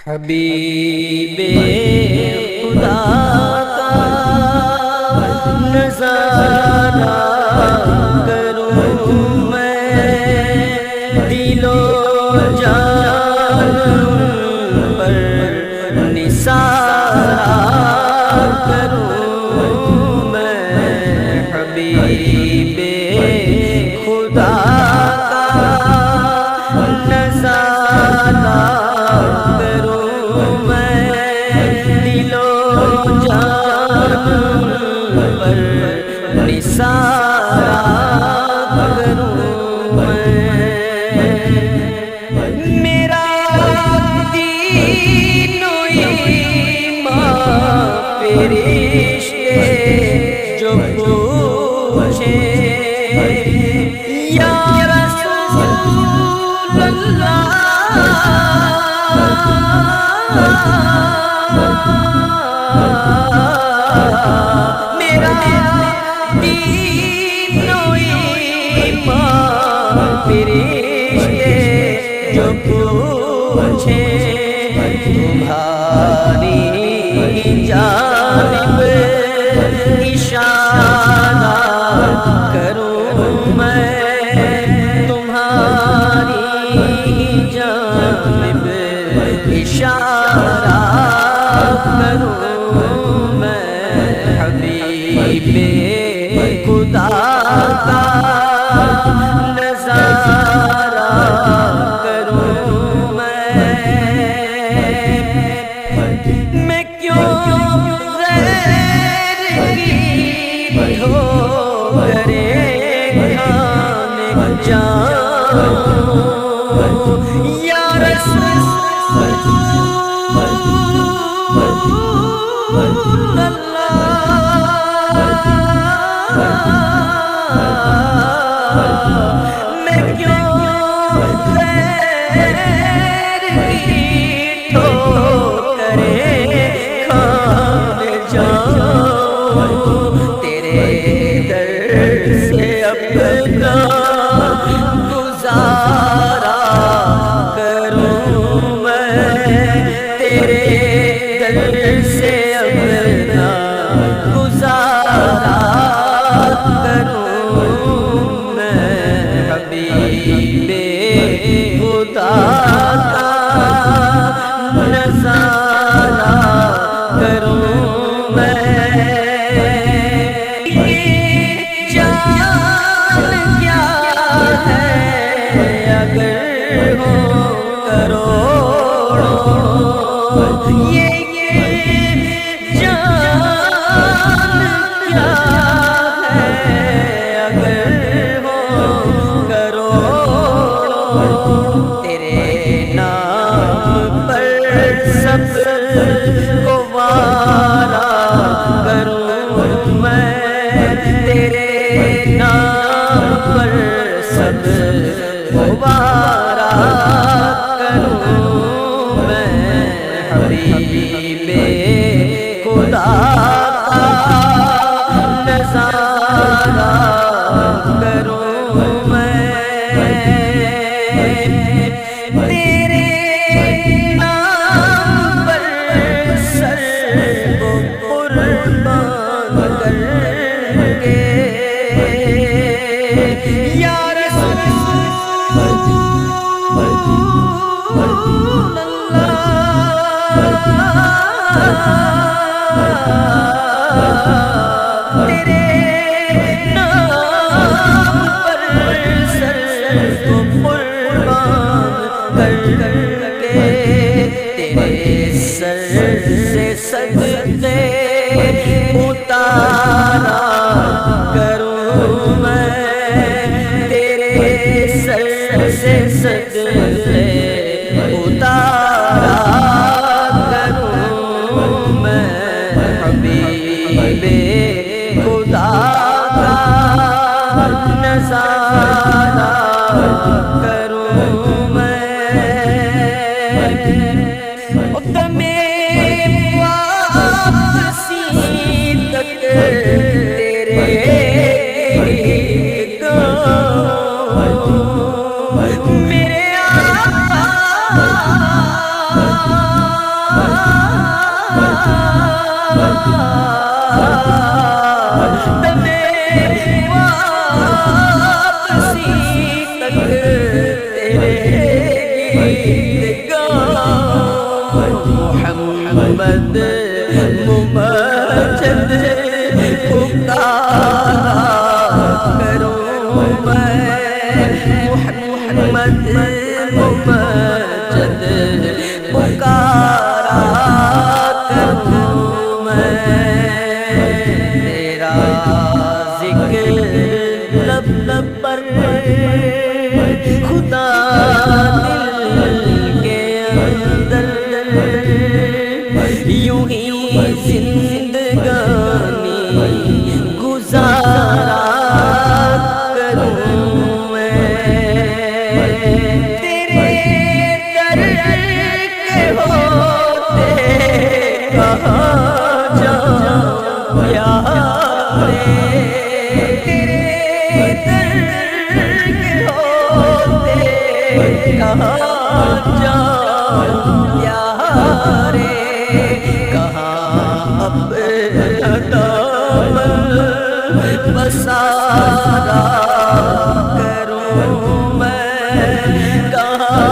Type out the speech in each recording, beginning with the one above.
حبیب خدا کا نظارہ کروں میں، دل و جان پر نثارہ کروں میں۔ حبیب خدا کا نظارہ کروں میں، دل و جان پر نثارہ کروں میں۔ میرا دین و ایمان فرشتے جو پوچھے، یا رسول اللہ میرا دین و ایمان فرشتے جو پوچھے، تمہاری جانب اشارہ کروں میں، تمہاری جانب اشارہ کروں میں۔ حبیب خدا کا نظارہ کروں میں کیوں غیر کی ٹھوکریں کھانے جاؤں، یا رسول میں کیوں غیر کی ٹھوکریں کھانے جاؤں، تیرے در سے اپنا گزارا کروں میں، تیرے در سے اپنا گزارا کروں میں۔ حبیب خدا کا نظارہ کروں میں۔ جان کیا ہے اگر ہو کروڑوں، یہ جان کیا ہے اگر ہو کروڑوں، تیرے نام پر سب کو وارا کروں میں، تیرے نام پر سب کو وارا کروں میں۔ حبیب خدا کا نظارہ کروں میں، تیرے نام پر سر کو قربان کر کے، یا رسول اللہ تیرے نام پر سر کو قربان کر کے، تیرے سر سے سجدے اتارا کروں میں، تیرے سر سے سجدے اتارا کروں میں۔ حبیب خدا کا نظارہ کروں میں۔ دمِ واپسی تک تیرے گیت گاؤں، میرے محمد ممجد پکارا کروں میں، محمد ممجد پکارا کروں میں، تیرا ذکر لب لب پر خدا دل کے اندر یوں ہی زندگانی گزارا کروں میں، تیرے در کے ہوتے کہاں جاؤں یارے، تیرے در کے ہوتے کہاں جاؤں یارے، کہاں اپنا دامن پسارا کروں میں، کہاں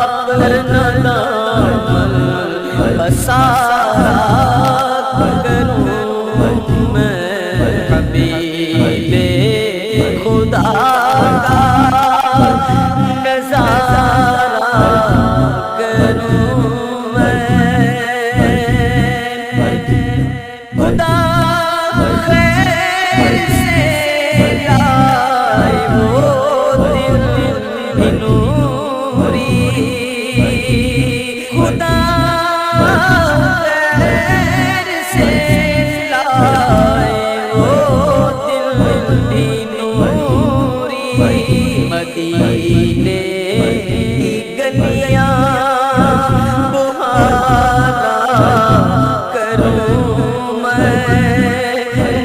اپنا دامن پسارا کروں میں، حبیب خدا کا نظارہ کروں میں، خدا خیر سے لائے وہ دل نوری، خدا خیر سے لائے وہ دل نوری، مدینے کی گلیاں بہارا کروں میں،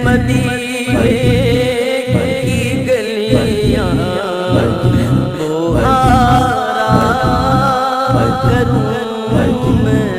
مدینے کی گلیاں بہارا کروں میں۔